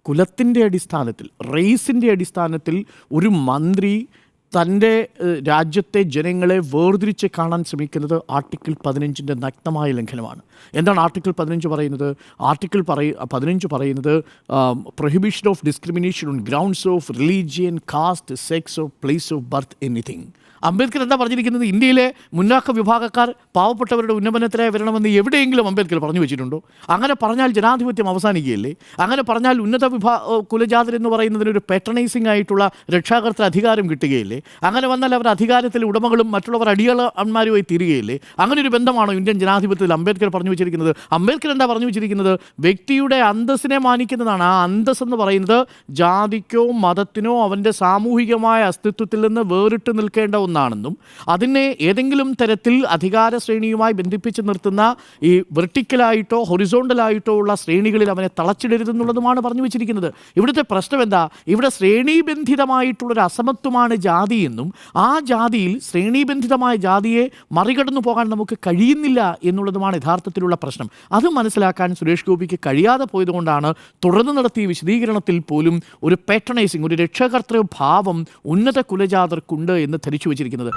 കുലത്തിൻ്റെ അടിസ്ഥാനത്തിൽ, റേസിൻ്റെ അടിസ്ഥാനത്തിൽ ഒരു മന്ത്രി തൻ്റെ രാജ്യത്തെ ജനങ്ങളെ വേർതിരിച്ച് കാണാൻ ശ്രമിക്കുന്നത് ആർട്ടിക്കിൾ 15 നഗ്നമായ ലംഘനമാണ്. എന്താണ് ആർട്ടിക്കിൾ 15 പറയുന്നത്? ആർട്ടിക്കിൾ 15 പറയുന്നത് prohibition of discrimination on grounds of religion, caste, sex of place of birth, anything. Ambedkar എന്താ പറഞ്ഞിരിക്കുന്നത്? ഇന്ത്യയിലെ മുന്നാക്ക വിഭാഗക്കാർ പാവപ്പെട്ടവരുടെ ഉന്നമനത്തിനായി വരണമെന്ന് എവിടെയെങ്കിലും അംബേദ്കർ പറഞ്ഞു വെച്ചിട്ടുണ്ടോ? അങ്ങനെ പറഞ്ഞാൽ ജനാധിപത്യം അവസാനിക്കുകയല്ലേ? അങ്ങനെ പറഞ്ഞാൽ ഉന്നത കുലജാതർ എന്ന് പറയുന്നതിനൊരു പാട്രണൈസിംഗ് ആയിട്ടുള്ള രക്ഷാകർത്തൃ അധികാരം കിട്ടുകയില്ലേ? അങ്ങനെ വന്നാൽ അവർ അധികാരത്തിൽ ഉടമകളും മറ്റുള്ളവർ അടിയാളന്മാരുമായി തീരുകയില്ലേ? അങ്ങനെ ഒരു ബന്ധമാണോ ഇന്ത്യൻ ജനാധിപത്യത്തിൽ അംബേദ്കർ പറഞ്ഞു വെച്ചിരിക്കുന്നത്? അംബേദ്കർ എന്താ പറഞ്ഞു വെച്ചിരിക്കുന്നത്? വ്യക്തിയുടെ അന്തസ്സിനെ മാനിക്കുന്നതാണ്. ആ അന്തസ് എന്ന് പറയുന്നത് ജാതിക്കോ മതത്തിനോ അവൻ്റെ സാമൂഹികമായ അസ്തിത്വത്തിൽ നിന്ന് വേറിട്ട് നിൽക്കേണ്ട ഒന്നാണെന്നും അതിനെ ഏതെങ്കിലും തരത്തിൽ അധികാര ശ്രേണിയുമായി ബന്ധിപ്പിച്ച് നിർത്തുന്ന ഈ വെർട്ടിക്കലായിട്ടോ ഹൊറിസോണ്ടലായിട്ടോ ഉള്ള ശ്രേണികളിൽ അവനെ തളച്ചിടരുതെന്നുള്ളതുമാണ് പറഞ്ഞു വെച്ചിരിക്കുന്നത്. ഇവിടുത്തെ പ്രശ്നം എന്താ? ഇവിടെ ശ്രേണീബന്ധിതമായിട്ടുള്ളൊരു അസമത്വമാണ് ജാതി എന്നും ആ ജാതിയിൽ ശ്രേണീബന്ധിതമായ ജാതിയെ മറികടന്നു പോകാൻ നമുക്ക് കഴിയുന്നില്ല എന്നുള്ളതുമാണ് യഥാർത്ഥത്തിലുള്ള പ്രശ്നം. അത് മനസ്സിലാക്കാൻ സുരേഷ് ഗോപിക്ക് കഴിയാതെ പോയതുകൊണ്ടാണ് തുടർന്ന് നടത്തിയ വിശദീകരണത്തിൽ പോലും ഒരു പാട്രണൈസിങ്, ഒരു രക്ഷകർത്തൃ ഭാവം ഉന്നത കുലജാതർക്കുണ്ട് എന്ന് ധരിച്ചു വച്ചിരിക്കുന്നത്.